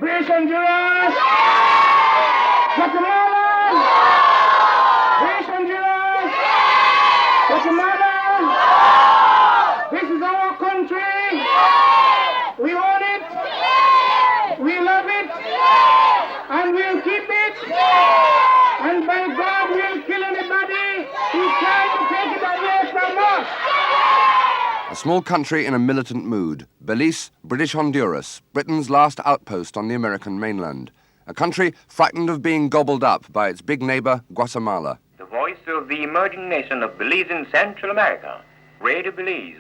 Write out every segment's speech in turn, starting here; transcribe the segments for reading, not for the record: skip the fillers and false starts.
British Honduras, Guatemala, British Honduras, Guatemala. This is our country. We own it. We love it. And we'll keep it. And by God, we'll kill anybody who tries to take it away from us. A small country in a militant mood, Belize, British Honduras, Britain's last outpost on the American mainland. A country frightened of being gobbled up by its big neighbor, Guatemala. The voice of the emerging nation of Belize in Central America, Radio Belize.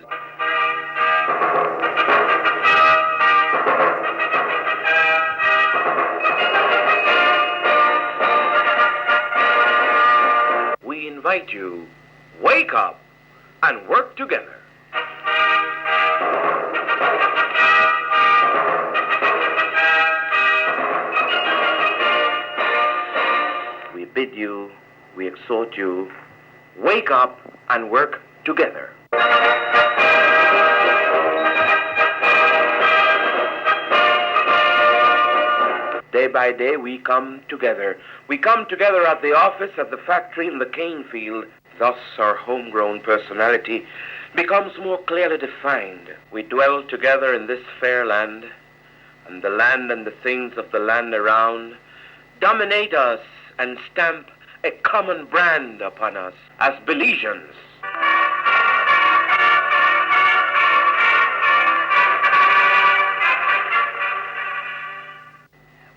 We invite you, wake up and work together. We bid you, we exhort you, wake up and work together. Day by day we come together. We come together at the office, at the factory, in the cane field. Thus our homegrown personality becomes more clearly defined. We dwell together in this fair land, and the land and the things of the land around dominate us and stamp a common brand upon us as Belizeans.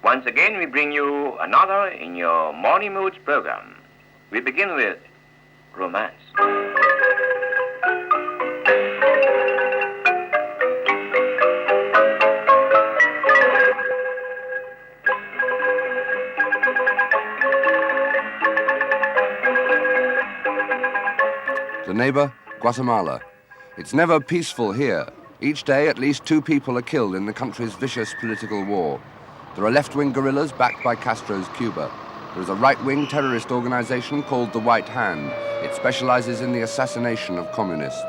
Once again, we bring you another in your Morning Moods program. We begin with romance. The neighbor, Guatemala. It's never peaceful here. Each day, at least 2 people are killed in the country's vicious political war. There are left-wing guerrillas backed by Castro's Cuba. There is a right-wing terrorist organization called the White Hand. It specializes in the assassination of communists.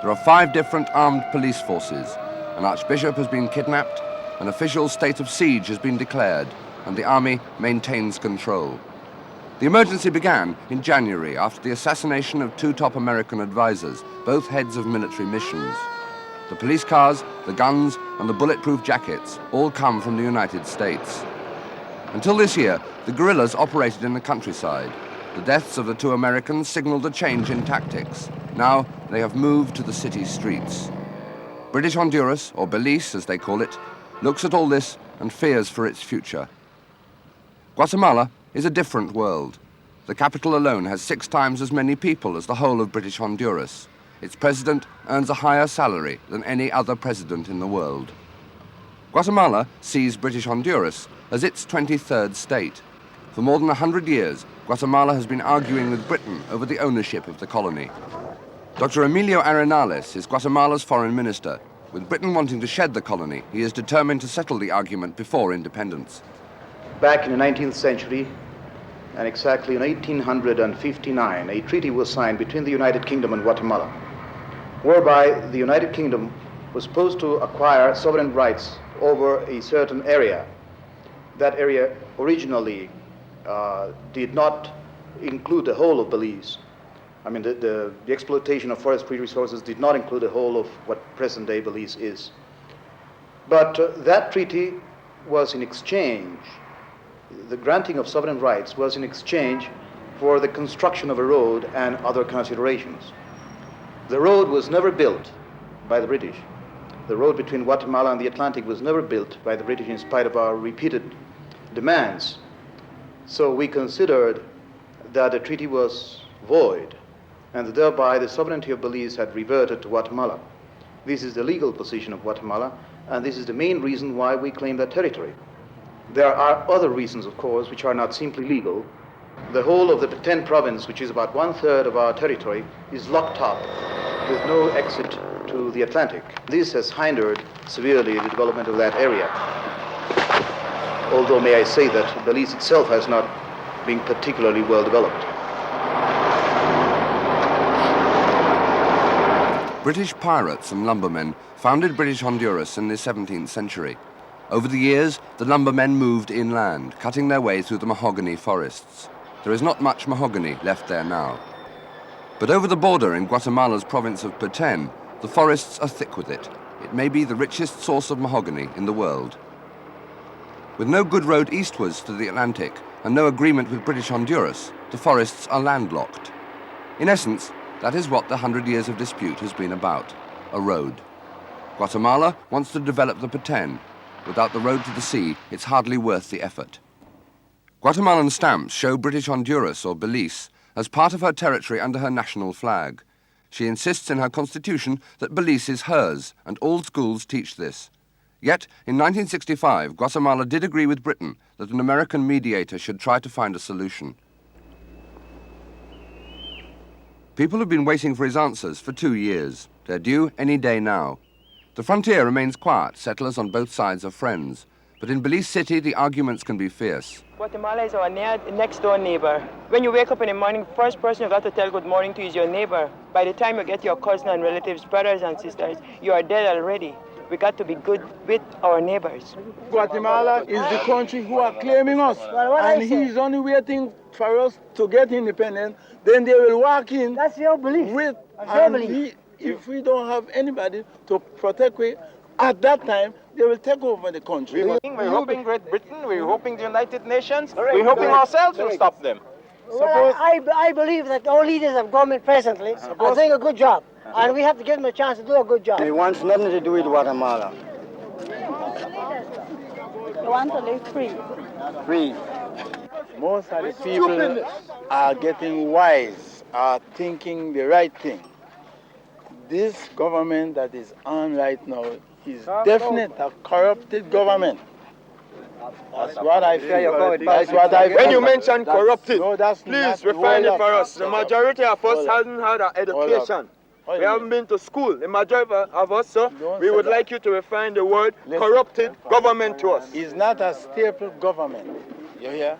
There are 5 different armed police forces. An archbishop has been kidnapped, an official state of siege has been declared, and the army maintains control. The emergency began in January after the assassination of 2 top American advisors, both heads of military missions. The police cars, the guns, and the bulletproof jackets all come from the United States. Until this year, the guerrillas operated in the countryside. The deaths of the 2 Americans signaled a change in tactics. Now they have moved to the city streets. British Honduras, or Belize as they call it, looks at all this and fears for its future. Guatemala is a different world. The capital alone has 6 times as many people as the whole of British Honduras. Its president earns a higher salary than any other president in the world. Guatemala sees British Honduras as its 23rd state. For more than 100 years, Guatemala has been arguing with Britain over the ownership of the colony. Dr. Emilio Arenales is Guatemala's foreign minister. With Britain wanting to shed the colony, he is determined to settle the argument before independence. Back in the 19th century, and exactly in 1859, a treaty was signed between the United Kingdom and Guatemala, whereby the United Kingdom was supposed to acquire sovereign rights over a certain area. That area originally did not include the whole of Belize. I mean, the exploitation of forestry resources did not include the whole of what present-day Belize is. But that treaty was in exchange, the granting of sovereign rights was in exchange for the construction of a road and other considerations. The road was never built by the British. The road between Guatemala and the Atlantic was never built by the British in spite of our repeated demands. So we considered that the treaty was void, and thereby the sovereignty of Belize had reverted to Guatemala. This is the legal position of Guatemala, and this is the main reason why we claim that territory. There are other reasons, of course, which are not simply legal. The whole of the Petén province, which is about 1/3 of our territory, is locked up with no exit to the Atlantic. This has hindered severely the development of that area. Although, may I say that Belize itself has not been particularly well developed. British pirates and lumbermen founded British Honduras in the 17th century. Over the years, the lumbermen moved inland, cutting their way through the mahogany forests. There is not much mahogany left there now. But over the border in Guatemala's province of Petén, the forests are thick with it. It may be the richest source of mahogany in the world. With no good road eastwards to the Atlantic and no agreement with British Honduras, the forests are landlocked. In essence, that is what the 100 years of dispute has been about, a road. Guatemala wants to develop the Petén. Without the road to the sea, it's hardly worth the effort. Guatemalan stamps show British Honduras or Belize as part of her territory under her national flag. She insists in her constitution that Belize is hers, and all schools teach this. Yet, in 1965, Guatemala did agree with Britain that an American mediator should try to find a solution. People have been waiting for his answers for 2 years. They're due any day now. The frontier remains quiet, settlers on both sides are friends. But in Belize City, the arguments can be fierce. Guatemala is our next door neighbor. When you wake up in the morning, the first person you've got to tell good morning to is your neighbor. By the time you get your cousin and relatives, brothers and sisters, you are dead already. We got to be good with our neighbors. Guatemala is the country who are claiming us, and he's only waiting for us to get independent. Then they will walk in. That's your belief. With, That's your belief. If we don't have anybody to protect us, at that time they will take over the country. We're hoping Great Britain, we're hoping the United Nations, we're hoping ourselves will stop them. Well, I believe that all leaders of government presently are doing a good job, and we have to give them a chance to do a good job. He wants nothing to do with Guatemala. They want to live free. Free. Most of the people are getting wise, are thinking the right thing. This government that is on right now is definitely a corrupted government. That's what I feel. That's what I feel. When you mention corrupted, no, please refine it for us. The majority of us hasn't had an education. We haven't been to school. The majority of us, sir, we would like you to refine the word corrupted government to us. It's not a staple government. You hear?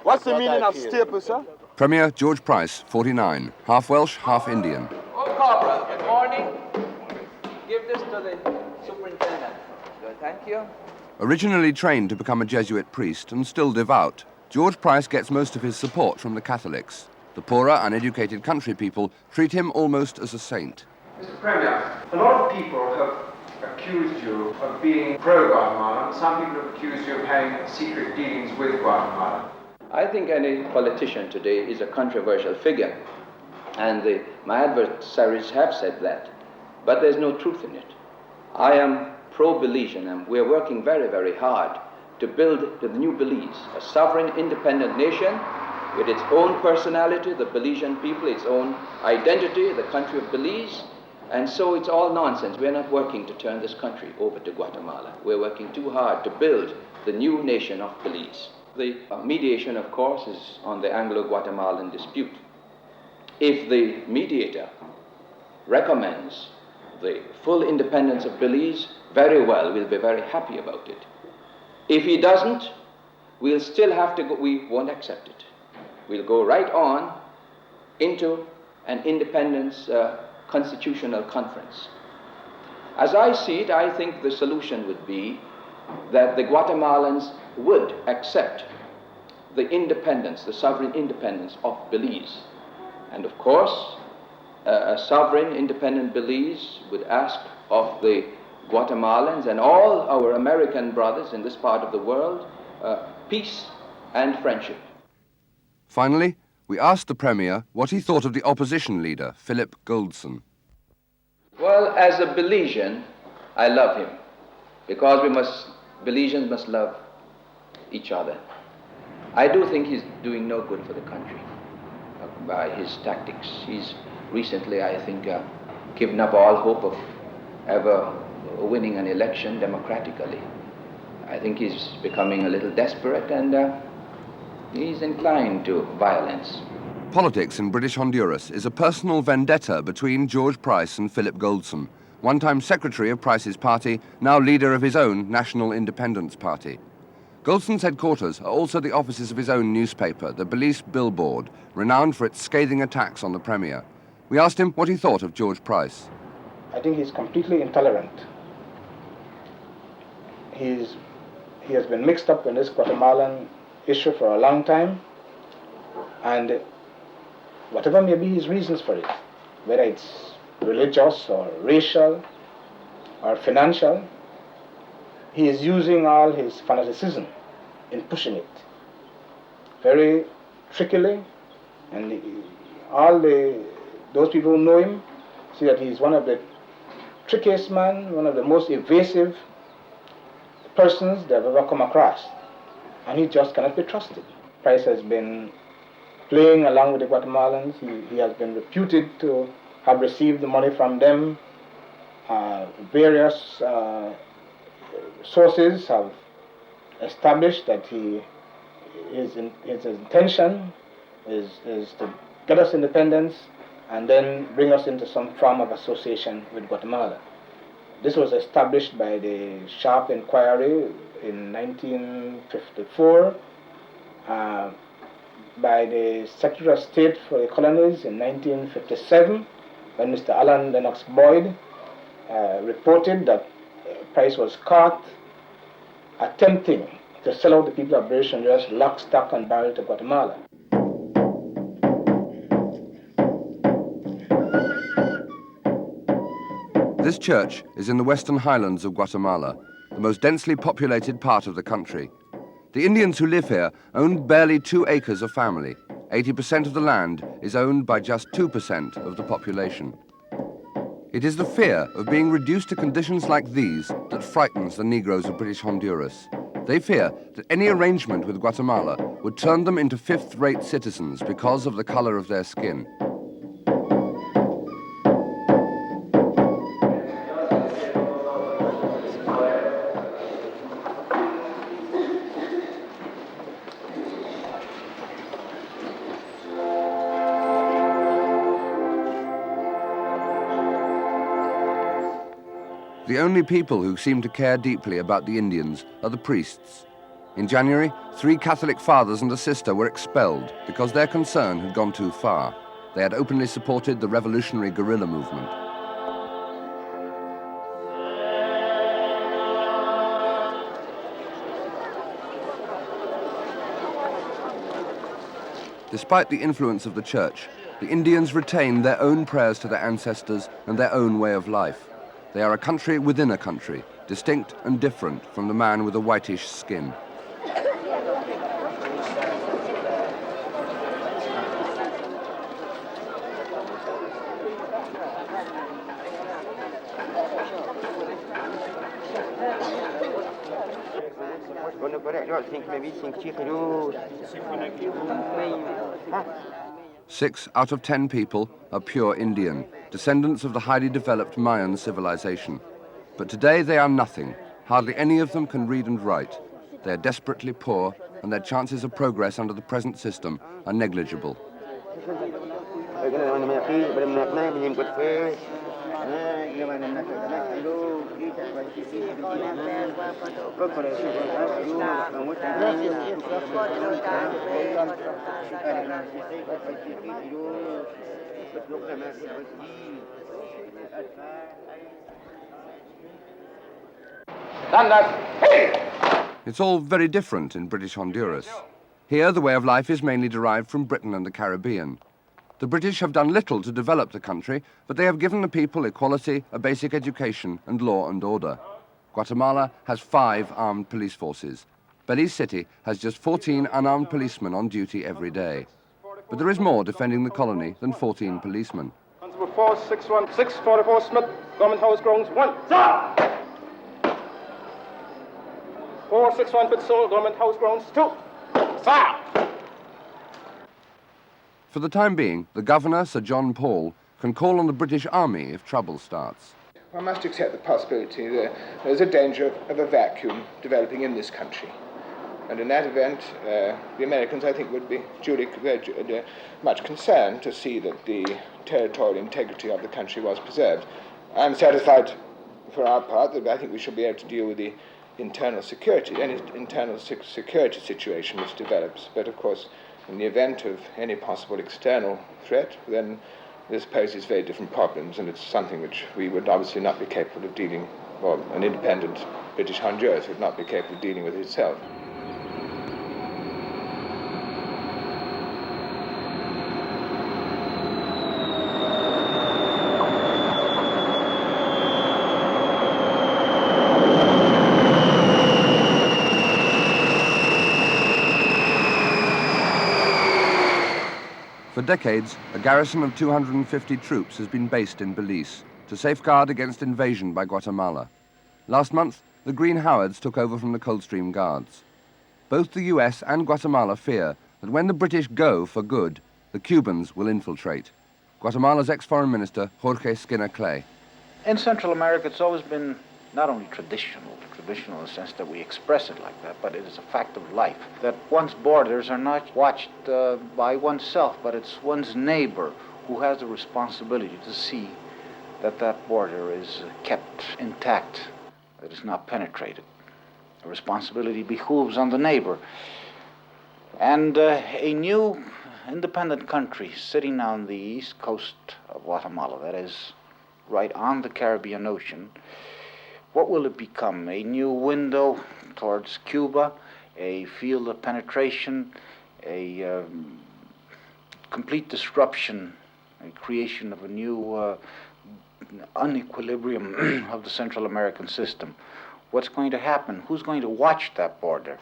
What's the meaning of staple, sir? Premier George Price, 49, half Welsh, half Indian. Oh, Corporal, good morning. Give this to the superintendent. Good, thank you. Originally trained to become a Jesuit priest and still devout, George Price gets most of his support from the Catholics. The poorer, uneducated country people treat him almost as a saint. Mr. Premier, a lot of people have accused you of being pro-Guatemala, and some people have accused you of having secret dealings with Guatemala. I think any politician today is a controversial figure, and my adversaries have said that, but there's no truth in it. I am pro-Belizean, and we're working very, very hard to build the new Belize, a sovereign, independent nation with its own personality, the Belizean people, its own identity, the country of Belize, and so it's all nonsense. We're not working to turn this country over to Guatemala. We're working too hard to build the new nation of Belize. The mediation, of course, is on the Anglo-Guatemalan dispute. If the mediator recommends the full independence of Belize, very well, we'll be very happy about it. If he doesn't, we'll still have to go, we won't accept it. We'll go right on into an independence constitutional conference. As I see it, I think the solution would be that the Guatemalans would accept the independence, the sovereign independence of Belize. And of course, a sovereign independent Belize would ask of the Guatemalans and all our American brothers in this part of the world peace and friendship. Finally, we asked the Premier what he thought of the opposition leader, Philip Goldson. Well, as a Belizean, I love him, because Belizeans must love each other. I do think he's doing no good for the country by his tactics. He's recently, I think, given up all hope of ever winning an election democratically. I think he's becoming a little desperate, and he's inclined to violence. Politics in British Honduras is a personal vendetta between George Price and Philip Goldson, one-time secretary of Price's party, now leader of his own National Independence Party. Goldson's headquarters are also the offices of his own newspaper, the Belize Billboard, renowned for its scathing attacks on the Premier. We asked him what he thought of George Price. I think he's completely intolerant. He's he has been mixed up in this Guatemalan issue for a long time, and whatever may be his reasons for it, whether it's religious or racial or financial, he is using all his fanaticism in pushing it very trickily, and those people who know him see that he's one of the trickiest men, one of the most evasive persons they've ever come across, and he just cannot be trusted. Price has been playing along with the Guatemalans. He has been reputed to have received the money from them. Various sources have established that his intention is to get us independence and then bring us into some form of association with Guatemala. This was established by the Sharp Inquiry in 1954, by the Secretary of State for the Colonies in 1957, when Mr. Alan Lennox Boyd reported that Price was caught attempting to sell out the people of British Honduras lock, stock, and barrel to Guatemala. This church is in the western highlands of Guatemala, the most densely populated part of the country. The Indians who live here own barely 2 acres of family. 80% of the land is owned by just 2% of the population. It is the fear of being reduced to conditions like these that frightens the Negroes of British Honduras. They fear that any arrangement with Guatemala would turn them into fifth-rate citizens because of the color of their skin. The only people who seem to care deeply about the Indians are the priests. In January, 3 Catholic fathers and a sister were expelled because their concern had gone too far. They had openly supported the revolutionary guerrilla movement. Despite the influence of the church, the Indians retain their own prayers to their ancestors and their own way of life. They are a country within a country, distinct and different from the man with a whitish skin. Six out of 10 people are pure Indian, descendants of the highly developed Mayan civilization. But today they are nothing. Hardly any of them can read and write. They are desperately poor, and their chances of progress under the present system are negligible. It's all very different in British Honduras. Here, the way of life is mainly derived from Britain and the Caribbean. The British have done little to develop the country, but they have given the people equality, a basic education, and law and order. Guatemala has 5 armed police forces. Belize City has just 14 unarmed policemen on duty every day. But there is more defending the colony than 14 policemen. Constable 461, 644 Smith, Government House Grounds 1. Sir! 461 Patrol, Government House Grounds 2. Sir! For the time being, the governor, Sir John Paul, can call on the British Army if trouble starts. One must accept the possibility that there's a danger of a vacuum developing in this country. And in that event, the Americans, I think, would be very much concerned to see that the territorial integrity of the country was preserved. I'm satisfied, for our part, that I think we should be able to deal with the internal security, any internal security situation which develops. But of course, in the event of any possible external threat, then this poses very different problems, and it's something which we would obviously not be capable of dealing Well, an independent British Honduras would not be capable of dealing with it itself. For decades, a garrison of 250 troops has been based in Belize to safeguard against invasion by Guatemala. Last month, the Green Howards took over from the Coldstream Guards. Both the US and Guatemala fear that when the British go for good, the Cubans will infiltrate. Guatemala's ex-foreign minister, Jorge Skinner Clay. In Central America, it's always been not only traditional in the sense that we express it like that, but it is a fact of life, that one's borders are not watched by oneself, but it's one's neighbor who has the responsibility to see that that border is kept intact, that it's not penetrated. The responsibility behooves on the neighbor. And a new independent country sitting on the east coast of Guatemala, that is right on the Caribbean Ocean, what will it become? A new window towards Cuba, a field of penetration, a complete disruption, a creation of a new unequilibrium of the Central American system. What's going to happen? Who's going to watch that border?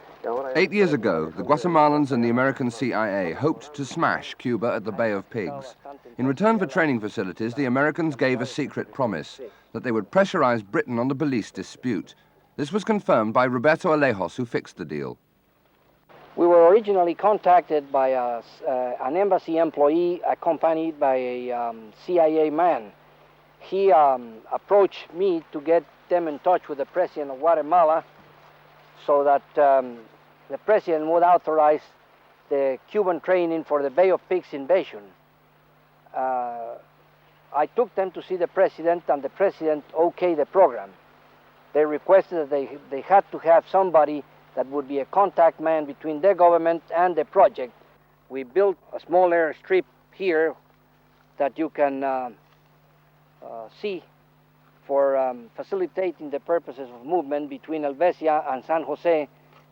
8 years ago, the Guatemalans and the American CIA hoped to smash Cuba at the Bay of Pigs. In return for training facilities, the Americans gave a secret promise that they would pressurize Britain on the Belize dispute. This was confirmed by Roberto Alejos, who fixed the deal. We were originally contacted by an embassy employee accompanied by a CIA man. He approached me to get them in touch with the president of Guatemala so that the president would authorize the Cuban training for the Bay of Pigs invasion. I took them to see the president, and the president okayed the program. They requested that they had to have somebody that would be a contact man between their government and the project. We built a small airstrip here that you can see for facilitating the purposes of movement between Helvecia and San Jose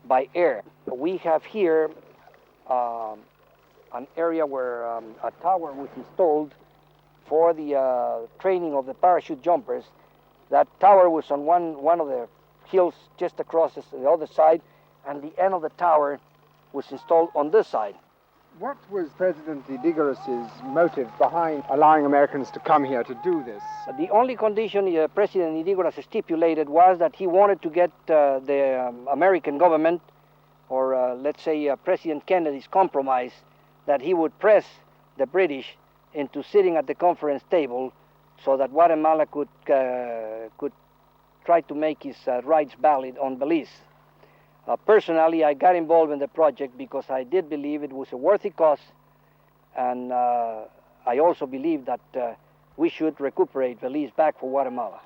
by air. We have here an area where a tower was installed for the training of the parachute jumpers. That tower was on one of the hills just across the other side, and the end of the tower was installed on this side. What was President Ydígoras' motive behind allowing Americans to come here to do this? The only condition President Ydígoras stipulated was that he wanted to get the American government, or let's say President Kennedy's compromise, that he would press the British into sitting at the conference table so that Guatemala could try to make his rights valid on Belize. Personally, I got involved in the project because I did believe it was a worthy cause, and I also believe that we should recuperate Belize back for Guatemala.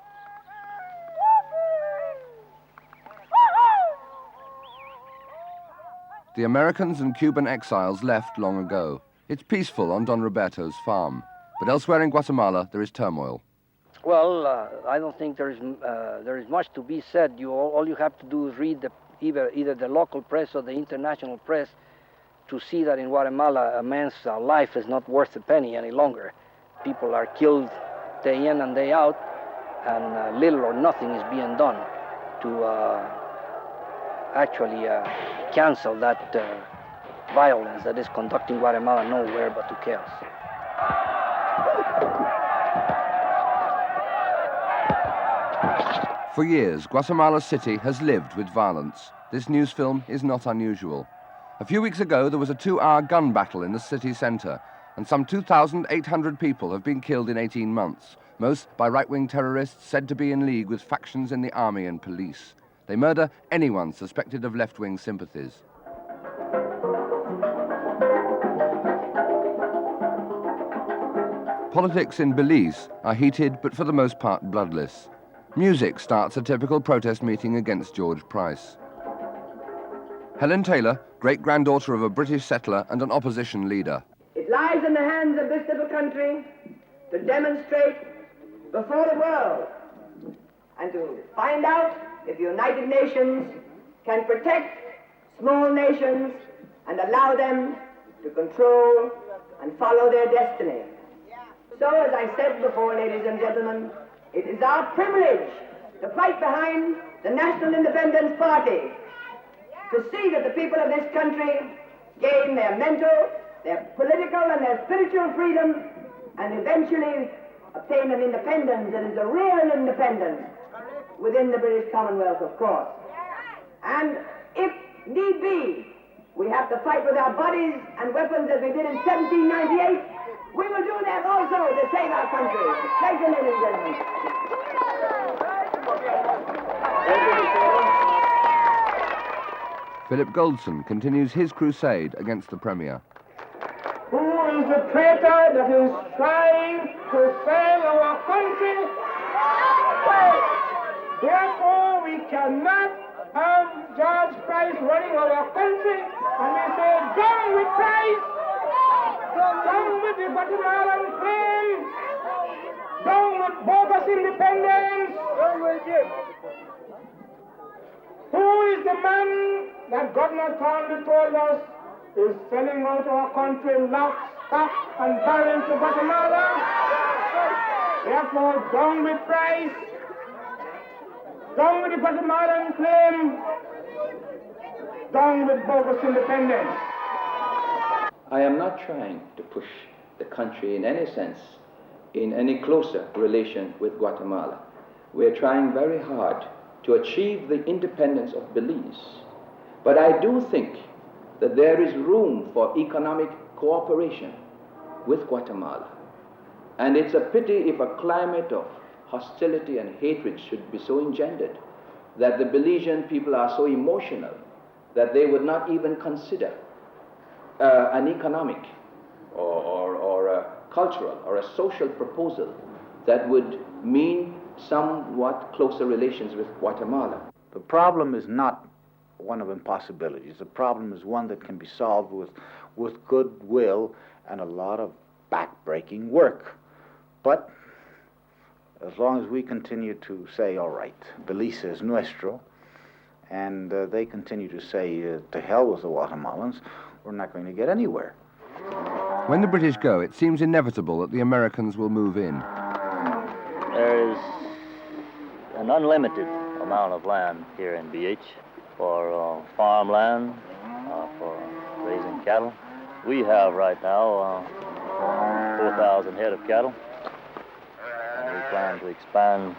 The Americans and Cuban exiles left long ago. It's peaceful on Don Roberto's farm, but elsewhere in Guatemala there is turmoil. Well, I don't think there is much to be said. All you have to do is read either the local press or the international press to see that in Guatemala a man's life is not worth a penny any longer. People are killed day in and day out, and little or nothing is being done to actually cancel that violence that is conducting Guatemala nowhere but to chaos. For years, Guatemala City has lived with violence. This news film is not unusual. A few weeks ago, there was a 2-hour gun battle in the city center, and some 2,800 people have been killed in 18 months, most by right-wing terrorists said to be in league with factions in the army and police. They murder anyone suspected of left-wing sympathies. Politics in Belize are heated, but for the most part bloodless. Music starts a typical protest meeting against George Price. Helen Taylor, great-granddaughter of a British settler and an opposition leader. It lies in the hands of this little country to demonstrate before the world and to find out if the United Nations can protect small nations and allow them to control and follow their destiny. So, as I said before, ladies and gentlemen, it is our privilege to fight behind the National Independence Party, to see that the people of this country gain their mental, their political, and their spiritual freedom, and eventually obtain an independence that is a real independence within the British Commonwealth, of course. And if need be, we have to fight with our bodies and weapons as we did in 1798. We will do that also to save our country. Thank you, ladies and gentlemen. Philip Goldson continues his crusade against the Premier. Who is the traitor that is trying to save our country? Therefore, we cannot have George Price running our country, and we say, down with Price, down with the Guatemalan claim, down with bogus independence. Who is the man that Governor Thornley told us is selling out our country lock, stock, and barrel to Guatemala? Therefore, down with Price, down with the Guatemalan claim, down with bogus independence. I am not trying to push the country in any sense in any closer relation with Guatemala. We're trying very hard to achieve the independence of Belize. But I do think that there is room for economic cooperation with Guatemala. And it's a pity if a climate of hostility and hatred should be so engendered that the Belizean people are so emotional that they would not even consider an economic or a cultural or a social proposal that would mean somewhat closer relations with Guatemala. The problem is not one of impossibilities. The problem is one that can be solved with goodwill and a lot of backbreaking work. But as long as we continue to say, all right, Belize es nuestro, and they continue to say, to hell with the Guatemalans, we're not going to get anywhere. When the British go, it seems inevitable that the Americans will move in. There is an unlimited amount of land here in BH for farmland, for raising cattle. We have right now 4,000 head of cattle. And we plan to expand,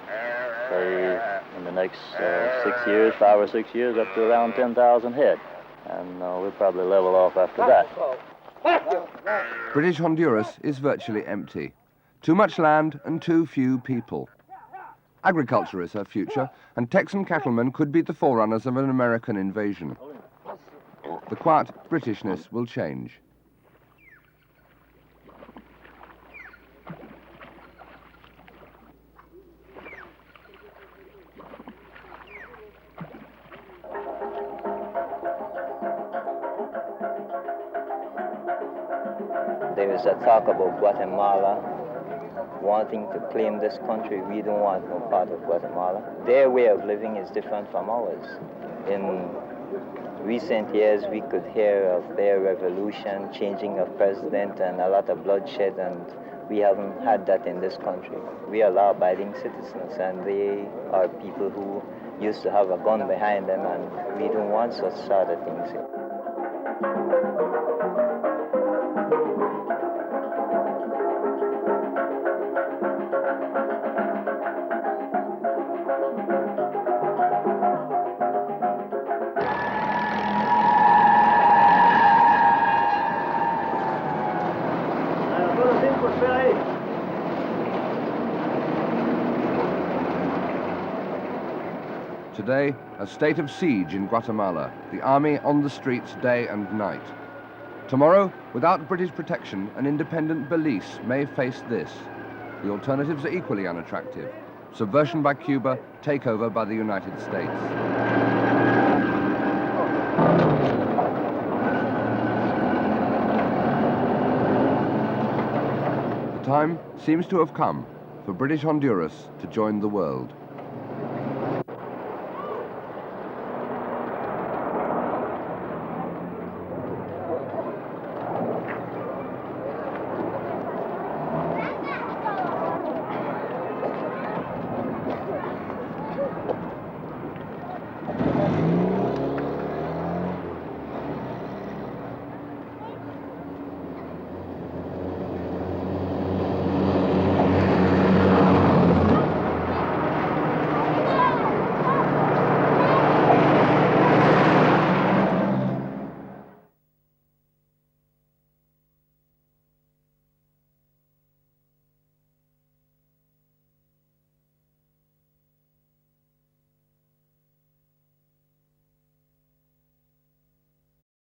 say, in the next 6 years, 5 or 6 years, up to around 10,000 head. And we'll probably level off after that. British Honduras is virtually empty. Too much land and too few people. Agriculture is her future, and Texan cattlemen could be the forerunners of an American invasion. The quiet Britishness will change. There is a talk about Guatemala wanting to claim this country. We don't want no part of Guatemala. Their way of living is different from ours. In recent years, we could hear of their revolution, changing of president, and a lot of bloodshed, and we haven't had that in this country. We are law-abiding citizens, and they are people who used to have a gun behind them, and we don't want such sort of things here. Today, a state of siege in Guatemala, the army on the streets day and night. Tomorrow, without British protection, an independent Belize may face this. The alternatives are equally unattractive. Subversion by Cuba, takeover by the United States. The time seems to have come for British Honduras to join the world.